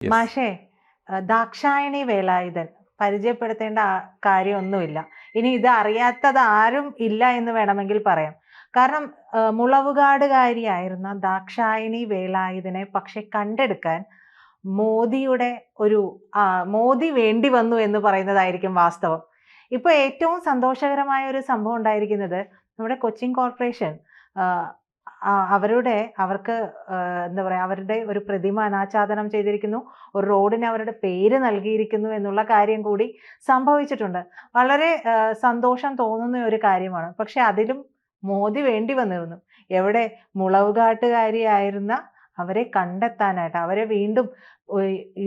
Yes. മാഷേ, ദാക്ഷായണി വേലായുധൻ പരിചയപ്പെടുത്തേണ്ട കാര്യമൊന്നുമില്ല. ഇനി ഇത് അറിയാത്തത് ആരും ഇല്ല എന്ന് വേണമെങ്കിൽ പറയാം. കാരണം മുളവുകാടുകാരിയായിരുന്ന ദാക്ഷായണി വേലായുധനെ പക്ഷെ കണ്ടെടുക്കാൻ മോദിയുടെ ഒരു മോദി വേണ്ടി വന്നു എന്ന് പറയുന്നതായിരിക്കും വാസ്തവം. ഇപ്പൊ ഏറ്റവും സന്തോഷകരമായ ഒരു സംഭവം ഉണ്ടായിരിക്കുന്നത് നമ്മുടെ കൊച്ചിൻ കോർപ്പറേഷൻ അവർക്ക് എന്താ പറയാ, അവരുടെ ഒരു പ്രതിമ അനാച്ഛാദനം ചെയ്തിരിക്കുന്നു, ഒരു റോഡിന് അവരുടെ പേര് നൽകിയിരിക്കുന്നു എന്നുള്ള കാര്യം കൂടി സംഭവിച്ചിട്ടുണ്ട്. വളരെ സന്തോഷം തോന്നുന്ന ഒരു കാര്യമാണ്. പക്ഷെ അതിലും മോദി വേണ്ടി വന്നിരുന്നു. എവിടെ? മുളവുകാട്ടുകാരിയായിരുന്ന അവരെ കണ്ടെത്താനായിട്ട്, അവരെ വീണ്ടും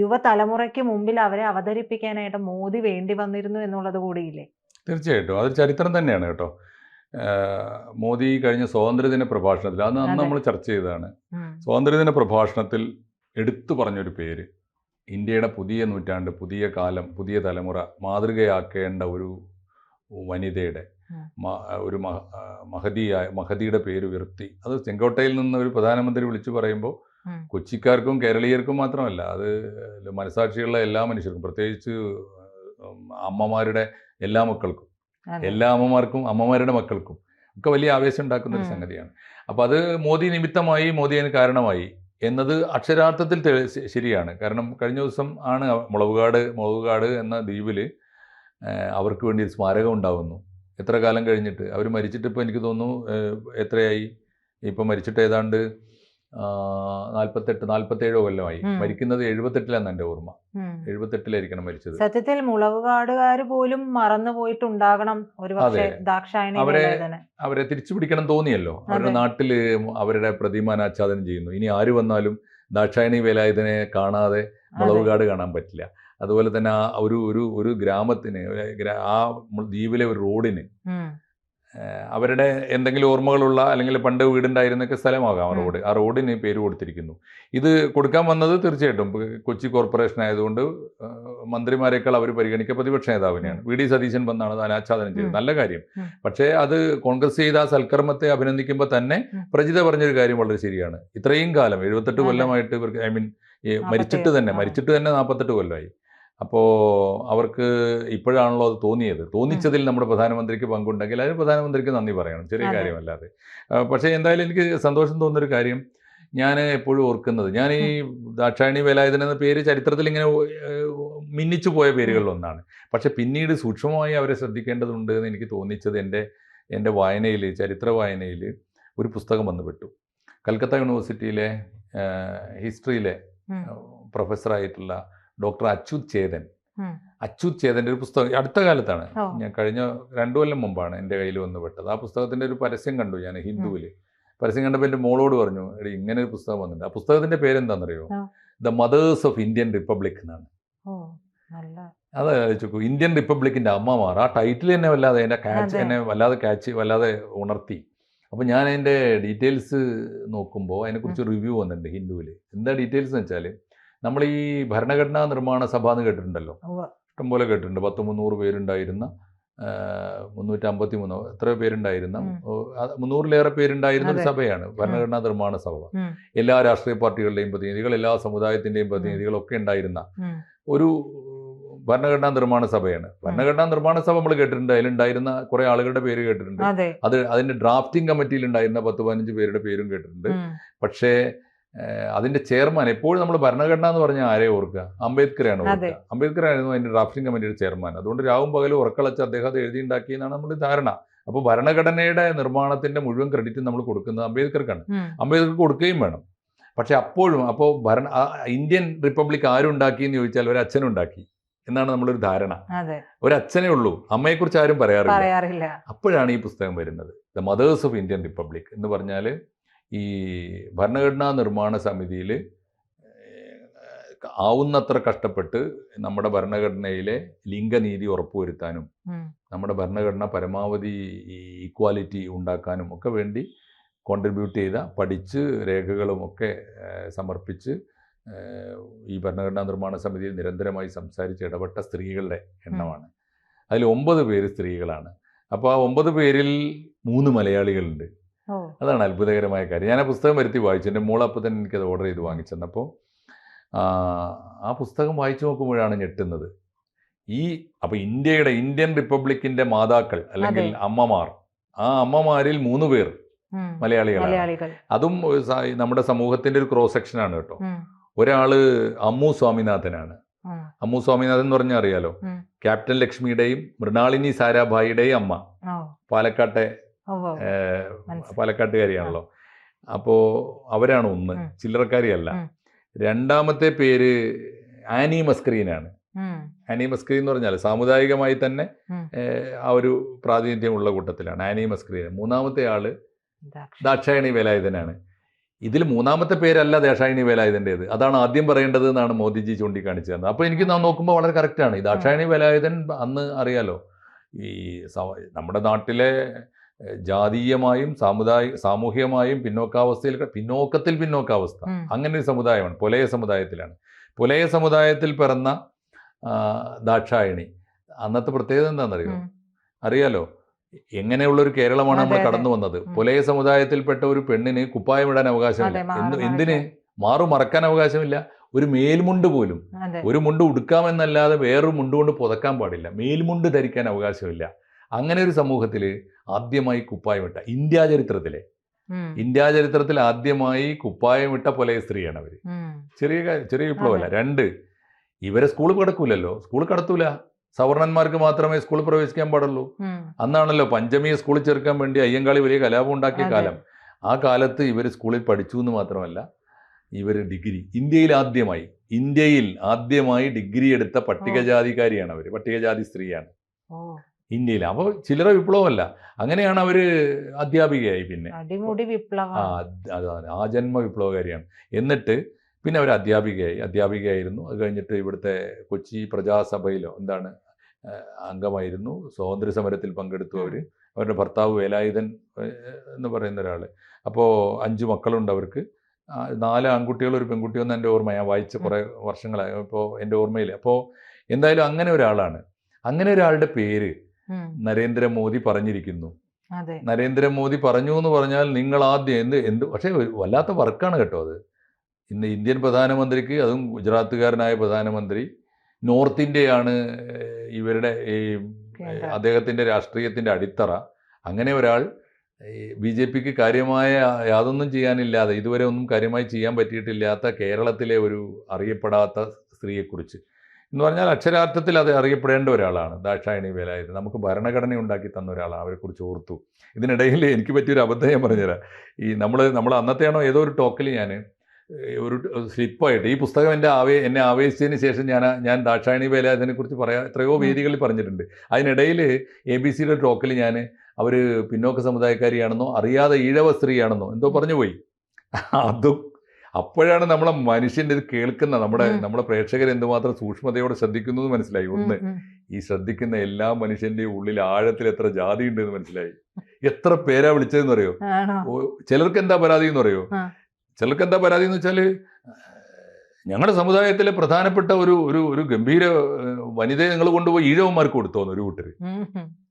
യുവതലമുറയ്ക്ക് മുമ്പിൽ അവരെ അവതരിപ്പിക്കാനായിട്ട് മോദി വേണ്ടി വന്നിരുന്നു എന്നുള്ളത് കൂടിയില്ലേ? തീർച്ചയായിട്ടും അതൊരു ചരിത്രം തന്നെയാണ് കേട്ടോ. മോദി കഴിഞ്ഞ സ്വാതന്ത്ര്യദിന പ്രഭാഷണത്തിൽ അന്ന് നമ്മൾ ചർച്ച ചെയ്തതാണ്. സ്വാതന്ത്ര്യദിന പ്രഭാഷണത്തിൽ എടുത്തു പറഞ്ഞൊരു പേര്, ഇന്ത്യയുടെ പുതിയ നൂറ്റാണ്ട്, പുതിയ കാലം, പുതിയ തലമുറ മാതൃകയാക്കേണ്ട ഒരു വനിതയുടെ ഒരു മഹതിയുടെ പേര് ഉയർത്തി. അത് ചെങ്കോട്ടയിൽ നിന്ന് ഒരു പ്രധാനമന്ത്രി വിളിച്ചു പറയുമ്പോൾ കൊച്ചിക്കാർക്കും കേരളീയർക്കും മാത്രമല്ല, അത് മനസാക്ഷിയുള്ള എല്ലാ മനുഷ്യർക്കും, പ്രത്യേകിച്ച് അമ്മമാരുടെ എല്ലാ മക്കൾക്കും, എല്ലാ അമ്മമാർക്കും അമ്മമാരുടെ മക്കൾക്കും ഒക്കെ വലിയ ആവേശം ഉണ്ടാക്കുന്ന ഒരു സംഗതിയാണ്. അപ്പോൾ അത് മോദി നിമിത്തമായി, മോദി അതിന് കാരണമായി എന്നത് അക്ഷരാർത്ഥത്തിൽ ശരിയാണ്. കാരണം കഴിഞ്ഞ ദിവസം ആണ് മുളവുകാട് എന്ന ദ്വീപിൽ അവർക്ക് വേണ്ടി ഒരു സ്മാരകം ഉണ്ടാകുന്നു. എത്ര കാലം കഴിഞ്ഞിട്ട് അവർ മരിച്ചിട്ട്, ഇപ്പോൾ എനിക്ക് തോന്നുന്നു എത്രയായി, ഇപ്പം മരിച്ചിട്ട് ഏതാണ്ട് 47 കൊല്ലമായി. മരിക്കുന്നത് 78 എൻ്റെ ഓർമ്മ. 78 മരിച്ചത്. സത്യത്തിൽ മുളവുകാടുകാർ പോലും മറന്നു പോയിട്ടുണ്ടാകണം അവരെ തിരിച്ചു പിടിക്കണം തോന്നിയല്ലോ. അവരുടെ നാട്ടില് അവരുടെ പ്രതിമ അനാച്ഛാദനം ചെയ്യുന്നു. ഇനി ആര് വന്നാലും ദാക്ഷായണി വേലായുധനെ കാണാതെ മുളവുകാട് കാണാൻ പറ്റില്ല. അതുപോലെ തന്നെ ഒരു ഗ്രാമത്തിന്, ആ ദ്വീപിലെ ഒരു റോഡിന് അവരുടെ എന്തെങ്കിലും ഓർമ്മകളുള്ള, അല്ലെങ്കിൽ പണ്ട് വീടുണ്ടായിരുന്നൊക്കെ സ്ഥലമാകാം ആ റോഡിന് പേര് കൊടുത്തിരിക്കുന്നു. ഇത് കൊടുക്കാൻ വന്നത് തീർച്ചയായിട്ടും കൊച്ചി കോർപ്പറേഷൻ ആയതുകൊണ്ട് മന്ത്രിമാരെക്കാൾ അവർ പരിഗണിക്കുക പ്രതിപക്ഷ നേതാവിനെയാണ്. വി.ഡി. സതീശൻ വന്നാണ് അത് അനാച്ഛാദനം ചെയ്തത്. നല്ല കാര്യം. പക്ഷേ അത് കോൺഗ്രസ് ചെയ്ത ആ സൽക്കർമ്മത്തെ അഭിനന്ദിക്കുമ്പോൾ തന്നെ പ്രജിത പറഞ്ഞൊരു കാര്യം വളരെ ശരിയാണ്. ഇത്രയും കാലം 78 കൊല്ലമായിട്ട് ഇവർക്ക്, മരിച്ചിട്ട് തന്നെ 48 കൊല്ലമായി. അപ്പോൾ അവർക്ക് ഇപ്പോഴാണല്ലോ അത് തോന്നിച്ചതിൽ നമ്മുടെ പ്രധാനമന്ത്രിക്ക് പങ്കുണ്ടെങ്കിൽ അതിന് പ്രധാനമന്ത്രിക്ക് നന്ദി പറയണം. ചെറിയ കാര്യമല്ലാതെ. പക്ഷേ എന്തായാലും എനിക്ക് സന്തോഷം തോന്നുന്നൊരു കാര്യം, ഞാൻ എപ്പോഴും ഓർക്കുന്നത്, ഞാൻ ഈ ദാക്ഷായണി വേലായുധൻ എന്ന പേര് ചരിത്രത്തിൽ ഇങ്ങനെ മിന്നിച്ചു പോയ പേരുകളിലൊന്നാണ്. പക്ഷെ പിന്നീട് സൂക്ഷ്മമായി അവരെ ശ്രദ്ധിക്കേണ്ടതുണ്ട് എന്ന് എനിക്ക് തോന്നിച്ചത് എൻ്റെ വായനയിൽ, ചരിത്ര വായനയിൽ ഒരു പുസ്തകം വന്നുപെട്ടു. കൽക്കത്ത യൂണിവേഴ്സിറ്റിയിലെ ഹിസ്റ്ററിയിലെ പ്രൊഫസറായിട്ടുള്ള ഡോക്ടർ അച്യുത് ചേതൻ്റെ ഒരു പുസ്തകം അടുത്ത കാലത്താണ്, ഞാൻ കഴിഞ്ഞ 2 കൊല്ലം മുമ്പാണ് എൻ്റെ കയ്യിൽ വന്നുപെട്ടത്. ആ പുസ്തകത്തിൻ്റെ ഒരു പരസ്യം കണ്ടു ഞാൻ ഹിന്ദുവിൽ. പരസ്യം കണ്ടപ്പോൾ എൻ്റെ മോളോട് പറഞ്ഞു, എടി ഇങ്ങനെ ഒരു പുസ്തകം വന്നിട്ടുണ്ട്. ആ പുസ്തകത്തിൻ്റെ പേരെന്താണെന്നറിയോ? The mothers of Indian republic എന്നാണ്. അത് ചോദിച്ചു, ഇന്ത്യൻ റിപ്പബ്ലിക്കിൻ്റെ അമ്മമാർ. ആ ടൈറ്റിൽ തന്നെ വല്ലാതെ എന്നെ വല്ലാതെ ഉണർത്തി. അപ്പോൾ ഞാൻ അതിൻ്റെ ഡീറ്റെയിൽസ് നോക്കുമ്പോൾ അതിനെക്കുറിച്ച് റിവ്യൂ വന്നിട്ടുണ്ട് ഹിന്ദുവിൽ. എന്താ ഡീറ്റെയിൽസ് എന്ന് വെച്ചാൽ, നമ്മൾ ഈ ഭരണഘടനാ നിർമ്മാണ സഭ എന്ന് കേട്ടിട്ടുണ്ടല്ലോ, ഇഷ്ടംപോലെ കേട്ടിട്ടുണ്ട്. 300 പേരുണ്ടായിരുന്ന, 353 എത്ര പേരുണ്ടായിരുന്ന, 300-ലേറെ പേരുണ്ടായിരുന്ന ഒരു സഭയാണ് ഭരണഘടനാ നിർമ്മാണ സഭ. എല്ലാ രാഷ്ട്രീയ പാർട്ടികളുടെയും പ്രതിനിധികൾ, എല്ലാ സമുദായത്തിൻ്റെയും പ്രതിനിധികളൊക്കെ ഉണ്ടായിരുന്ന ഒരു ഭരണഘടനാ നിർമ്മാണ സഭയാണ്. ഭരണഘടനാ നിർമ്മാണ സഭ നമ്മൾ കേട്ടിട്ടുണ്ട്, അതിലുണ്ടായിരുന്ന കുറെ ആളുകളുടെ പേര് കേട്ടിട്ടുണ്ട്. അതിന്റെ ഡ്രാഫ്റ്റിംഗ് കമ്മിറ്റിയിൽ ഉണ്ടായിരുന്ന 10-15 പേരുടെ പേരും കേട്ടിട്ടുണ്ട്. പക്ഷേ അതിന്റെ ചെയർമാൻ, എപ്പോഴും നമ്മൾ ഭരണഘടന എന്ന് പറഞ്ഞാൽ ആരെ ഓർക്കുക? അംബേദ്കറാണ് ഓർക്കുക. അംബേദ്കർ ആയിരുന്നു അതിന്റെ ഡ്രാഫ്റ്റിംഗ് കമ്മിറ്റിയുടെ ചെയർമാൻ. അതുകൊണ്ട് രാവും പകലും ഉറക്കളച്ച് അദ്ദേഹം അത് എഴുതിയുണ്ടാക്കിയെന്നാണ് നമ്മുടെ ധാരണ. അപ്പോൾ ഭരണഘടനയുടെ നിർമ്മാണത്തിന്റെ മുഴുവൻ ക്രെഡിറ്റ് നമ്മൾ കൊടുക്കുന്നത് അംബേദ്കർക്കാണ്. അംബേദ്കർക്ക് കൊടുക്കുകയും വേണം. പക്ഷെ അപ്പോൾ ഇന്ത്യൻ റിപ്പബ്ലിക് ആരുണ്ടാക്കി എന്ന് ചോദിച്ചാൽ ഒരു അച്ഛനുണ്ടാക്കി എന്നാണ് നമ്മളൊരു ധാരണ. ഒരു അച്ഛനേ ഉള്ളൂ, അമ്മയെക്കുറിച്ച് ആരും പറയാറില്ല. അപ്പോഴാണ് ഈ പുസ്തകം വരുന്നത്, the mothers of Indian republic എന്ന് പറഞ്ഞാൽ ഈ ഭരണഘടനാ നിർമ്മാണ സമിതിയിൽ ആവുന്നത്ര കഷ്ടപ്പെട്ട് നമ്മുടെ ഭരണഘടനയിലെ ലിംഗനീതി ഉറപ്പുവരുത്താനും നമ്മുടെ ഭരണഘടന പരമാവധി ഈക്വാലിറ്റി ഉണ്ടാക്കാനും ഒക്കെ വേണ്ടി കോൺട്രിബ്യൂട്ട് ചെയ്ത, പഠിച്ച് രേഖകളുമൊക്കെ സമർപ്പിച്ച് ഈ ഭരണഘടനാ നിർമ്മാണ സമിതിയിൽ നിരന്തരമായി സംസാരിച്ച് ഇടപെട്ട സ്ത്രീകളുടെ എണ്ണമാണ്. അതിൽ 9 പേര് സ്ത്രീകളാണ്. അപ്പോൾ ആ 9 പേരിൽ 3 മലയാളികളുണ്ട്. അതാണ് അത്ഭുതകരമായ കാര്യം. ഞാൻ ആ പുസ്തകം വരുത്തി വായിച്ചു. എൻ്റെ മോൾ അപ്പോൾ തന്നെ എനിക്കത് ഓർഡർ ചെയ്ത് വാങ്ങിച്ചെന്നപ്പോൾ ആ പുസ്തകം വായിച്ചു നോക്കുമ്പോഴാണ് ഞെട്ടുന്നത്. അപ്പോൾ ഇന്ത്യൻ റിപ്പബ്ലിക്കിന്റെ മാതാക്കൾ അല്ലെങ്കിൽ അമ്മമാർ, ആ അമ്മമാരിൽ 3 പേർ മലയാളികളാണ്. അതും നമ്മുടെ സമൂഹത്തിന്റെ ഒരു ക്രോസ് സെക്ഷനാണ് കേട്ടോ. ഒരാള് അമ്മു സ്വാമിനാഥനാണ്. അമ്മു സ്വാമിനാഥൻ എന്ന് പറഞ്ഞാൽ അറിയാലോ, ക്യാപ്റ്റൻ ലക്ഷ്മിയുടെയും മൃണാളിനി സാരാഭായിയുടെയും അമ്മ. പാലക്കാട്ടുകാരിയാണല്ലോ. അപ്പോൾ അവരാണ് ഒന്ന്, ചില്ലറക്കാരിയല്ല. രണ്ടാമത്തെ പേര് ആനി മസ്കരീനാണ്. ആനി മസ്കരീൻ എന്ന് പറഞ്ഞാൽ സാമുദായികമായി തന്നെ ആ ഒരു പ്രാതിനിധ്യമുള്ള കൂട്ടത്തിലാണ് ആനി മസ്കരീൻ. മൂന്നാമത്തെ ആള് ദാക്ഷായണി വേലായുധനാണ്. ഇതിൽ മൂന്നാമത്തെ പേരല്ല ദാക്ഷായണി വേലായുധൻ്റേത്, അതാണ് ആദ്യം പറയേണ്ടത് എന്നാണ് മോദിജി ചൂണ്ടിക്കാണിച്ചു തന്നത്. അപ്പോൾ എനിക്ക് നോക്കുമ്പോൾ വളരെ കറക്റ്റാണ്. ഈ ദാക്ഷായണി വേലായുധൻ അന്ന് അറിയാലോ, ഈ നമ്മുടെ നാട്ടിലെ ജാതീയമായും സാമൂഹികമായും പിന്നോക്കാവസ്ഥ അങ്ങനെ ഒരു സമുദായമാണ്. പുലയ സമുദായത്തിലാണ്. പുലയ സമുദായത്തിൽ പിറന്ന ദാക്ഷായണി അന്നത്തെ പ്രത്യേകത എന്താണെന്നറിയോ? അറിയാലോ, എങ്ങനെയുള്ളൊരു കേരളമാണ് നമ്മൾ കടന്നു വന്നത്. പുലയ സമുദായത്തിൽപ്പെട്ട ഒരു പെണ്ണിന് കുപ്പായമിടാൻ അവകാശമില്ല. എന്തിന്? മറക്കാൻ അവകാശമില്ല. ഒരു മേൽമുണ്ട് പോലും, ഒരു മുണ്ട് ഉടുക്കാമെന്നല്ലാതെ വേറൊരു മുണ്ട് കൊണ്ട് പുതക്കാൻ പാടില്ല. മേൽമുണ്ട് ധരിക്കാൻ അവകാശമില്ല. അങ്ങനെ ഒരു സമൂഹത്തിൽ ആദ്യമായി കുപ്പായമിട്ട ഇന്ത്യാ ചരിത്രത്തിൽ ആദ്യമായി കുപ്പായമിട്ട പുലയ സ്ത്രീയാണ് അവർ. ചെറിയ വിപ്ലവമല്ല. 2, ഇവരെ സ്കൂളിൽ കടത്തൂല. സവർണന്മാർക്ക് മാത്രമേ സ്കൂളിൽ പ്രവേശിക്കാൻ പാടുള്ളൂ. അന്നാണല്ലോ പഞ്ചമിയെ സ്കൂളിൽ ചേർക്കാൻ വേണ്ടി അയ്യങ്കാളി വലിയ കലാപം ഉണ്ടാക്കിയ കാലം. ആ കാലത്ത് ഇവർ സ്കൂളിൽ പഠിച്ചു എന്ന് മാത്രമല്ല, ഇവർ ഡിഗ്രി ഇന്ത്യയിൽ ആദ്യമായി ഡിഗ്രി എടുത്ത പട്ടികജാതിക്കാരിയാണ് അവർ. പട്ടികജാതി സ്ത്രീയാണ് ഇന്ത്യയിൽ. അപ്പോൾ ചില്ലറ വിപ്ലവമല്ല. അങ്ങനെയാണ് അവർ അധ്യാപികയായി. പിന്നെ അതാണ് ആജന്മ വിപ്ലവകാരിയാണ്. എന്നിട്ട് പിന്നെ അവർ അധ്യാപികയായിരുന്നു. അത് കഴിഞ്ഞിട്ട് ഇവിടുത്തെ കൊച്ചി പ്രജാസഭയിലോ അംഗമായിരുന്നു. സ്വാതന്ത്ര്യ സമരത്തിൽ പങ്കെടുത്തു അവർ. അവരുടെ ഭർത്താവ് വേലായുധൻ എന്ന് പറയുന്ന ഒരാൾ. അപ്പോൾ 5 മക്കളുണ്ട് അവർക്ക്. 4 ആൺകുട്ടികളും ഒരു പെൺകുട്ടിയൊന്നും എൻ്റെ ഓർമ്മ, ഞാൻ വായിച്ച കുറേ വർഷങ്ങളായി ഇപ്പോൾ എൻ്റെ ഓർമ്മയിൽ. അപ്പോൾ എന്തായാലും അങ്ങനെ ഒരാളാണ്. അങ്ങനെ ഒരാളുടെ പേര് നരേന്ദ്രമോദി പറഞ്ഞിരിക്കുന്നു. നരേന്ദ്രമോദി പറഞ്ഞു എന്ന് പറഞ്ഞാൽ നിങ്ങൾ ആദ്യം പക്ഷേ വല്ലാത്ത വർക്കാണ് കേട്ടോ അത്. ഇന്ന് ഇന്ത്യൻ പ്രധാനമന്ത്രിക്ക്, അതും ഗുജറാത്തുകാരനായ പ്രധാനമന്ത്രി, നോർത്ത് ഇന്ത്യയാണ് ഇവരുടെ അദ്ദേഹത്തിൻ്റെ രാഷ്ട്രീയത്തിൻ്റെ അടിത്തറ. അങ്ങനെ ഒരാൾ BJPക്ക് കാര്യമായ യാതൊന്നും ചെയ്യാനില്ലാതെ, ഇതുവരെ ഒന്നും കാര്യമായി ചെയ്യാൻ പറ്റിയിട്ടില്ലാത്ത കേരളത്തിലെ ഒരു അറിയപ്പെടാത്ത സ്ത്രീയെക്കുറിച്ച് എന്ന് പറഞ്ഞാൽ അക്ഷരാർത്ഥത്തിൽ അത് അറിയപ്പെടേണ്ട ഒരാളാണ് ദാക്ഷായണി വേലായുധൻ. നമുക്ക് ഭരണഘടന ഉണ്ടാക്കി തന്ന ഒരാളാണ്. അവരെക്കുറിച്ച് ഓർത്തു. ഇതിനിടയിൽ എനിക്ക് പറ്റിയൊരു അബദ്ധം ഞാൻ പറഞ്ഞുതരാം. നമ്മൾ അന്നത്തെയാണോ ഏതോ ഒരു ടോക്കിൽ ഞാൻ ഒരു സ്ലിപ്പായിട്ട് ഈ പുസ്തകം എന്നെ ആവേശിച്ചതിന് ശേഷം ഞാൻ ദാക്ഷായണി വേലായുധനെ കുറിച്ച് എത്രയോ വേദികളിൽ പറഞ്ഞിട്ടുണ്ട്. അതിനിടയിൽ ABCയുടെ ടോക്കിൽ അവർ പിന്നോക്ക സമുദായക്കാരിയാണെന്നോ അറിയാതെ ഈഴവ സ്ത്രീയാണെന്നോ എന്തോ പറഞ്ഞു പോയി. അതും അപ്പോഴാണ് നമ്മളെ മനുഷ്യൻ്റെ ഇത് കേൾക്കുന്ന നമ്മുടെ പ്രേക്ഷകർ എന്തുമാത്രം സൂക്ഷ്മതയോടെ ശ്രദ്ധിക്കുന്നു എന്ന് മനസ്സിലായി. ഒന്ന്, ഈ ശ്രദ്ധിക്കുന്ന എല്ലാ മനുഷ്യൻ്റെയും ഉള്ളിൽ ആഴത്തിൽ എത്ര ജാതി ഉണ്ട് എന്ന് മനസ്സിലായി. എത്ര പേരാ വിളിച്ചതെന്ന് അറിയോ? ചിലർക്ക് എന്താ പരാതി എന്ന് വെച്ചാൽ, ഞങ്ങളുടെ സമുദായത്തിലെ പ്രധാനപ്പെട്ട ഒരു ഗംഭീര വനിതയെ നിങ്ങൾ കൊണ്ടുപോയി ഈഴവന്മാർക്ക് കൊടുത്തോന്ന് ഒരു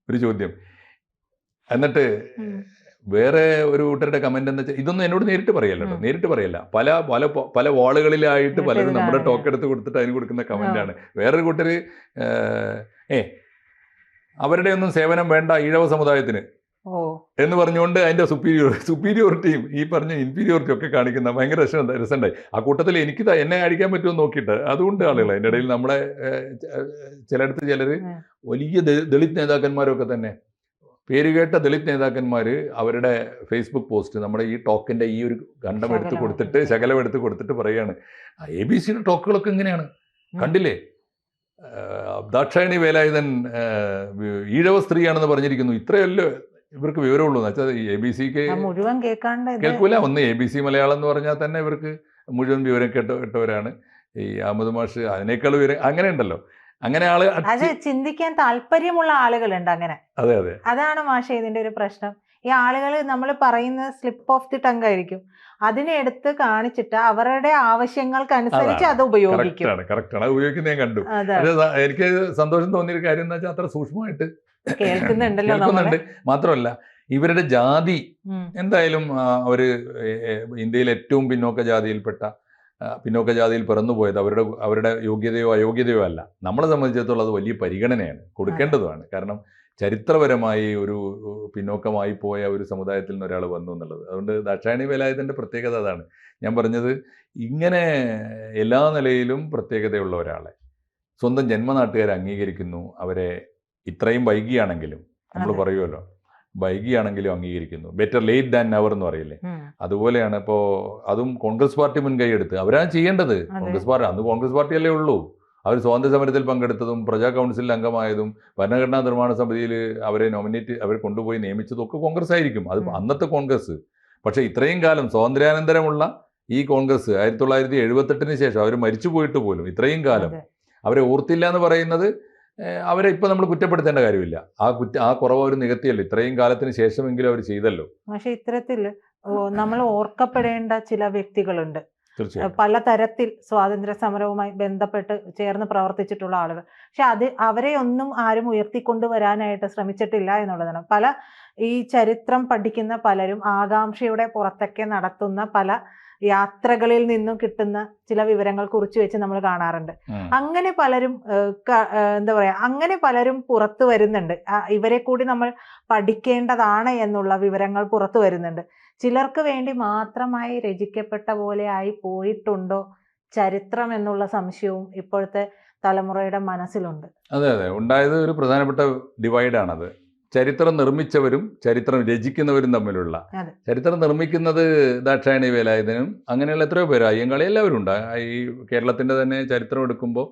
ഒരു ചോദ്യം. എന്നിട്ട് വേറെ ഒരു കൂട്ടരുടെ കമന്റ് എന്ന് വെച്ചാൽ, ഇതൊന്നും എന്നോട് നേരിട്ട് പറയല്ല, പല വാളുകളിലായിട്ട് പലരും നമ്മുടെ ടോക്ക് എടുത്ത് കൊടുത്തിട്ട് അതിന് കൊടുക്കുന്ന കമന്റാണ്. വേറൊരു കൂട്ടര് അവരുടെ ഒന്നും സേവനം വേണ്ട ഈഴവ സമുദായത്തിന് എന്ന് പറഞ്ഞുകൊണ്ട് അതിന്റെ സുപ്പീരിയോറിറ്റിയും ഈ പറഞ്ഞ ഇൻഫീരിയോറിറ്റി ഒക്കെ കാണിക്കുന്ന ഭയങ്കര രസമുണ്ടായി. ആ കൂട്ടത്തിൽ എന്നെ അടിക്കാൻ പറ്റുമോ നോക്കിയിട്ട് അതുകൊണ്ട് ആളുകൾ അതിൻ്റെ ഇടയിൽ നമ്മളെ ചിലര് വലിയ ദളിത് നേതാക്കന്മാരൊക്കെ തന്നെ, പേരുകേട്ട ദളിത് നേതാക്കന്മാർ അവരുടെ ഫേസ്ബുക്ക് പോസ്റ്റ് നമ്മുടെ ഈ ടോക്കിൻ്റെ ഈ ഒരു ശകലം എടുത്ത് കൊടുത്തിട്ട് പറയുകയാണ്, ABCയുടെ ടോക്കുകളൊക്കെ ഇങ്ങനെയാണ്, കണ്ടില്ലേ, ദാക്ഷായണി വേലായുധൻ ഈഴവ സ്ത്രീയാണെന്ന് പറഞ്ഞിരിക്കുന്നു. ഇത്രയല്ലോ ഇവർക്ക് വിവരമുള്ളൂ എന്ന് വെച്ചാൽ ABCക്ക് മുഴുവൻ കേൾക്കൂല. ഒന്ന് ABC മലയാളം എന്ന് പറഞ്ഞാൽ തന്നെ ഇവർക്ക് മുഴുവൻ വിവരം കേട്ടവരാണ്. ഈ അഹമ്മദ് മാഷ് അതിനേക്കാൾ വിവരം അങ്ങനെ ഉണ്ടല്ലോ. അങ്ങനെ അത് ചിന്തിക്കാൻ താല്പര്യമുള്ള ആളുകളുണ്ട് അങ്ങനെ. അതെ, അതാണ് മാഷെ ഇതിന്റെ ഒരു പ്രശ്നം. ഈ ആളുകൾ നമ്മൾ പറയുന്ന സ്ലിപ്പ് ഓഫ് ദി ടങ് ആയിരിക്കും, അതിനെ എടുത്ത് കാണിച്ചിട്ട് അവരുടെ ആവശ്യങ്ങൾക്കനുസരിച്ച് അത് ഉപയോഗിക്കും. കറക്റ്റാണ്, അത് ഉപയോഗിക്കുന്നത് ഞാൻ കണ്ടു. എനിക്ക് സന്തോഷം തോന്നിയൊരു കാര്യം എന്ന് വെച്ചാൽ അത്ര സൂക്ഷ്മമായിട്ട് കേൾക്കുന്നുണ്ട്. മാത്രമല്ല ഇവരുടെ ജാതി എന്തായാലും അവര് ഇന്ത്യയിൽ ഏറ്റവും പിന്നോക്ക ജാതിയിൽപ്പെട്ട പിന്നോക്ക ജാതിയിൽ പിറന്നുപോയത് അവരുടെ യോഗ്യതയോ അയോഗ്യതയോ അല്ല. നമ്മളെ സംബന്ധിച്ചിടത്തോളം അത് വലിയ പരിഗണനയാണ്, കൊടുക്കേണ്ടതുമാണ്. കാരണം ചരിത്രപരമായി ഒരു പിന്നോക്കമായി പോയ ഒരു സമുദായത്തിൽ നിന്ന് ഒരാൾ വന്നു എന്നുള്ളത്. അതുകൊണ്ട് ദാക്ഷായണി വേലായുധൻ്റെ പ്രത്യേകത അതാണ്. ഞാൻ പറഞ്ഞത്, ഇങ്ങനെ എല്ലാ നിലയിലും പ്രത്യേകതയുള്ള ഒരാളെ സ്വന്തം ജന്മനാട്ടുകാർ അംഗീകരിക്കുന്നു. അവരെ ഇത്രയും വൈകിയാണെങ്കിലും, നമ്മൾ പറയുമല്ലോ, വൈകിയാണെങ്കിലും അംഗീകരിക്കുന്നു. ബെറ്റർ ലേറ്റ് ദാൻ നെവർ എന്ന് പറയില്ലേ, അതുപോലെയാണ്. ഇപ്പോൾ അതും കോൺഗ്രസ് പാർട്ടി മുൻകൈ എടുത്ത് അവരാണ് ചെയ്യേണ്ടത്. കോൺഗ്രസ് പാർട്ടി അന്ന് കോൺഗ്രസ് പാർട്ടിയല്ലേ ഉള്ളൂ. അവർ സ്വാതന്ത്ര്യ സമരത്തിൽ പങ്കെടുത്തതും പ്രജാ കൗൺസിലിൽ അംഗമായതും ഭരണഘടനാ നിർമ്മാണ സമിതിയിൽ അവർ കൊണ്ടുപോയി നിയമിച്ചതും ഒക്കെ കോൺഗ്രസ് ആയിരിക്കും. അത് അന്നത്തെ കോൺഗ്രസ്. പക്ഷേ ഇത്രയും കാലം സ്വാതന്ത്ര്യാനന്തരമുള്ള ഈ കോൺഗ്രസ് 1978 ശേഷം അവർ മരിച്ചു പോയിട്ട് പോലും ഇത്രയും കാലം അവരെ ഓർത്തില്ല എന്ന് പറയുന്നത് അവരെ ഇപ്പം നമ്മൾ കുറ്റപ്പെടുത്തേണ്ട കാര്യമില്ല. ആ കുറവ് അവർ നികത്തിയല്ലോ. ഇത്രയും കാലത്തിന് ശേഷമെങ്കിലും അവർ ചെയ്തല്ലോ. പക്ഷെ ഇത്തരത്തിൽ നമ്മൾ ഓർക്കപ്പെടേണ്ട ചില വ്യക്തികളുണ്ട്, പല തരത്തിൽ സ്വാതന്ത്ര്യ സമരവുമായി ബന്ധപ്പെട്ട് ചേർന്ന് പ്രവർത്തിച്ചിട്ടുള്ള ആളുകൾ. പക്ഷെ അവരെ ഒന്നും ആരും ഉയർത്തിക്കൊണ്ടുവരാനായിട്ട് ശ്രമിച്ചിട്ടില്ല എന്നുള്ളതാണ്. ഈ ചരിത്രം പഠിക്കുന്ന പലരും ആകാംക്ഷയുടെ പുറത്തൊക്കെ നടത്തുന്ന പല യാത്രകളിൽ നിന്നും കിട്ടുന്ന ചില വിവരങ്ങൾ കുറിച്ച് വെച്ച് നമ്മൾ കാണാറുണ്ട്. അങ്ങനെ പലരും അങ്ങനെ പലരും പുറത്തു വരുന്നുണ്ട്. ഇവരെ കൂടി നമ്മൾ പഠിക്കേണ്ടതാണ് എന്നുള്ള വിവരങ്ങൾ പുറത്തു വരുന്നുണ്ട്. ചിലർക്ക് വേണ്ടി മാത്രമായി രചിക്കപ്പെട്ട പോലെ ആയി പോയിട്ടുണ്ടോ ചരിത്രം എന്നുള്ള സംശയവും ഇപ്പോഴത്തെ തലമുറയുടെ മനസ്സിലുണ്ട്. അതെ, ഉണ്ടായത് ഒരു പ്രധാനപ്പെട്ട ഡിവൈഡാണത്. ചരിത്രം നിർമ്മിച്ചവരും ചരിത്രം രചിക്കുന്നവരും തമ്മിലുള്ള. ചരിത്രം നിർമ്മിക്കുന്നത് ദാക്ഷായണി വേലായുധനും അങ്ങനെയുള്ള എത്രയോ പേര്, അയ്യങ്കാളി എല്ലാവരും ഉണ്ട്. ഈ കേരളത്തിന്റെ തന്നെ ചരിത്രം എടുക്കുമ്പോൾ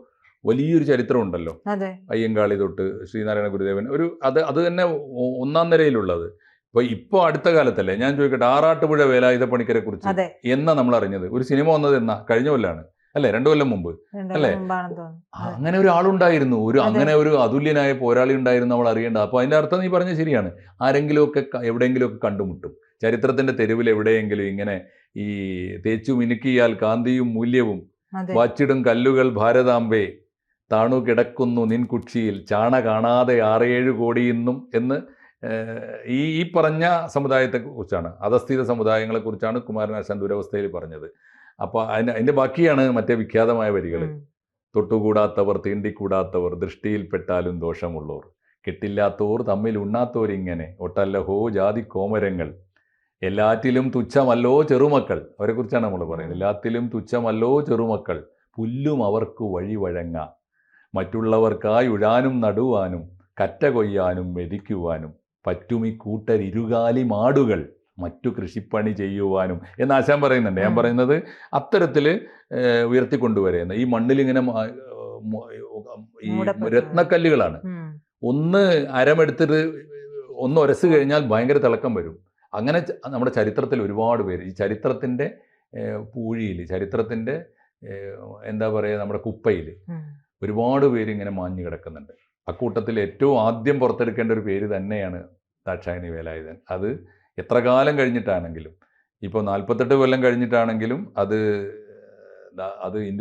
വലിയൊരു ചരിത്രം ഉണ്ടല്ലോ. അയ്യങ്കാളി തൊട്ട് ശ്രീനാരായണ ഗുരുദേവൻ, അത് തന്നെ ഒന്നാം നിരയിലുള്ളത്. ഇപ്പോൾ അടുത്ത കാലത്തല്ലേ, ഞാൻ ചോദിക്കട്ടെ, ആറാട്ടുപുഴ വേലായുധ പണിക്കരെ കുറിച്ച് എന്നാ നമ്മൾ അറിഞ്ഞത്? ഒരു സിനിമ വന്നത് എന്നാ? കഴിഞ്ഞ കൊല്ലാണ് അല്ലേ, 2 കൊല്ലം മുമ്പ് അല്ലേ? അങ്ങനെ ഒരാളുണ്ടായിരുന്നു, അങ്ങനെ ഒരു അതുല്യനായ പോരാളി ഉണ്ടായിരുന്നു, നമ്മൾ അറിയേണ്ടത്. അപ്പോൾ അതിൻ്റെ അർത്ഥം നീ പറഞ്ഞത് ശരിയാണ്. ആരെങ്കിലുമൊക്കെ എവിടെയെങ്കിലുമൊക്കെ കണ്ടുമുട്ടും. ചരിത്രത്തിന്റെ തെരുവിൽ എവിടെയെങ്കിലും ഇങ്ങനെ ഈ തേച്ചു മിനുക്കിയാൽ കാന്തിയും മൂല്യവും വാച്ചിടും കല്ലുകൾ ഭാരതാംബേ താണു കിടക്കുന്നു നിൻ കുക്ഷിയിൽ ചാണ കാണാതെ 6-7 കോടിയെന്നും എന്ന് ഈ പറഞ്ഞ സമുദായത്തെക്കുറിച്ചാണ്, അധസ്ഥിത സമുദായങ്ങളെക്കുറിച്ചാണ് കുമാരനാശാൻ ദുരവസ്ഥയിൽ പറഞ്ഞത്. അപ്പോൾ അതിൻ്റെ ബാക്കിയാണ് മറ്റേ വിഖ്യാതമായ വരികൾ. തൊട്ടുകൂടാത്തവർ തീണ്ടിക്കൂടാത്തവർ ദൃഷ്ടിയിൽപ്പെട്ടാലും ദോഷമുള്ളവർ കെട്ടില്ലാത്തവർ തമ്മിൽ ഉണ്ണാത്തവരിങ്ങനെ ഒട്ടല്ലഹോ ജാതി കോമരങ്ങൾ എല്ലാറ്റിലും തുച്ഛമല്ലോ ചെറുമക്കൾ. അവരെക്കുറിച്ചാണ് നമ്മൾ പറയുന്നത്. എല്ലാത്തിലും തുച്ഛമല്ലോ ചെറുമക്കൾ പുല്ലും അവർക്ക് വഴി വഴങ്ങ മറ്റുള്ളവർക്കായി ഉഴാനും നടുവാനും കറ്റ കൊയ്യാനും മെതിക്കുവാനും പറ്റുമി കൂട്ടരിരുകാലി മാടുകൾ മറ്റു കൃഷിപ്പണി ചെയ്യുവാനും എന്ന് ആശാൻ പറയുന്നുണ്ട്. ഞാൻ പറയുന്നത് അത്തരത്തിൽ ഉയർത്തിക്കൊണ്ടുവരുന്ന ഈ മണ്ണിലിങ്ങനെ ഈ രത്നക്കല്ലുകളാണ്. ഒന്ന് അരമെടുത്തിട്ട് ഒന്ന് ഉരസ് കഴിഞ്ഞാൽ ഭയങ്കര തിളക്കം വരും. അങ്ങനെ നമ്മുടെ ചരിത്രത്തിൽ ഒരുപാട് പേര് ഈ ചരിത്രത്തിൻ്റെ പൂഴിയിൽ, ചരിത്രത്തിൻ്റെ എന്താ പറയുക, നമ്മുടെ കുപ്പയിൽ ഒരുപാട് പേര് ഇങ്ങനെ മാഞ്ഞു കിടക്കുന്നുണ്ട്. അക്കൂട്ടത്തിൽ ഏറ്റവും ആദ്യം പുറത്തെടുക്കേണ്ട ഒരു പേര് തന്നെയാണ് ദാക്ഷായണി വേലായുധൻ. അത് എത്ര കാലം കഴിഞ്ഞിട്ടാണെങ്കിലും, ഇപ്പോൾ 48 കൊല്ലം കഴിഞ്ഞിട്ടാണെങ്കിലും അത്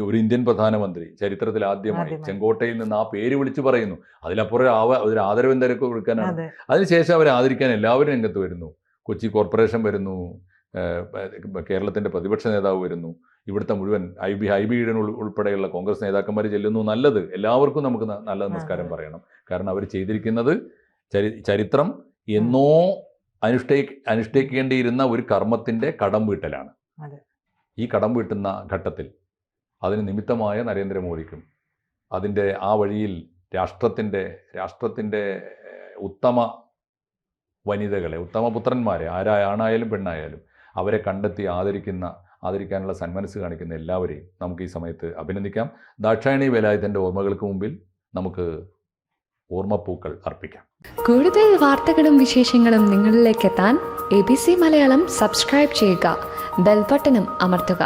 ഒരു ഇന്ത്യൻ പ്രധാനമന്ത്രി ചരിത്രത്തിൽ ആദ്യമായി ചെങ്കോട്ടയിൽ നിന്ന് ആ പേര് വിളിച്ചു പറയുന്നു. അതിലപ്പുറം ഒരു ആദരവ് എന്തൊക്കെ കൊടുക്കാനാണ്. അതിനുശേഷം അവരെ ആദരിക്കാൻ എല്ലാവരും രംഗത്ത് വരുന്നു. കൊച്ചി കോർപ്പറേഷൻ വരുന്നു, കേരളത്തിൻ്റെ പ്രതിപക്ഷ നേതാവ് വരുന്നു, ഇവിടുത്തെ മുഴുവൻ ഹൈബി ഈഡൻ ഉൾപ്പെടെയുള്ള കോൺഗ്രസ് നേതാക്കന്മാർ ചെല്ലുന്നു. നല്ലത്, എല്ലാവർക്കും നമുക്ക് നല്ല നമസ്കാരം പറയണം. കാരണം അവർ ചെയ്തിരിക്കുന്നത് ചരിത്രം എന്നോ അനുഷ്ഠിക്കേണ്ടിയിരുന്ന ഒരു കർമ്മത്തിൻ്റെ കടം വീട്ടലാണ്. ഈ കടം വീട്ടുന്ന ഘട്ടത്തിൽ അതിന് നിമിത്തമായ നരേന്ദ്രമോദിക്കും അതിൻ്റെ ആ വഴിയിൽ രാഷ്ട്രത്തിൻ്റെ ഉത്തമ വനിതകളെ, ഉത്തമ പുത്രന്മാരെ, ആണായാലും പെണ്ണായാലും അവരെ കണ്ടെത്തി ആദരിക്കാനുള്ള സന്മനസ് കാണിക്കുന്ന എല്ലാവരെയും നമുക്ക് ഈ സമയത്ത് അഭിനന്ദിക്കാം. ദാക്ഷായണി വേലായുധൻ്റെ ഓർമ്മകൾക്ക് മുമ്പിൽ നമുക്ക് ഓർമ്മപ്പൂക്കൾ അർപ്പിക്കാം. കൂടുതൽ വാർത്തകളും വിശേഷങ്ങളും നിങ്ങളിലേക്ക് എത്താൻ ABC മലയാളം സബ്സ്ക്രൈബ് ചെയ്യുക, ബെൽ ബട്ടണും അമർത്തുക.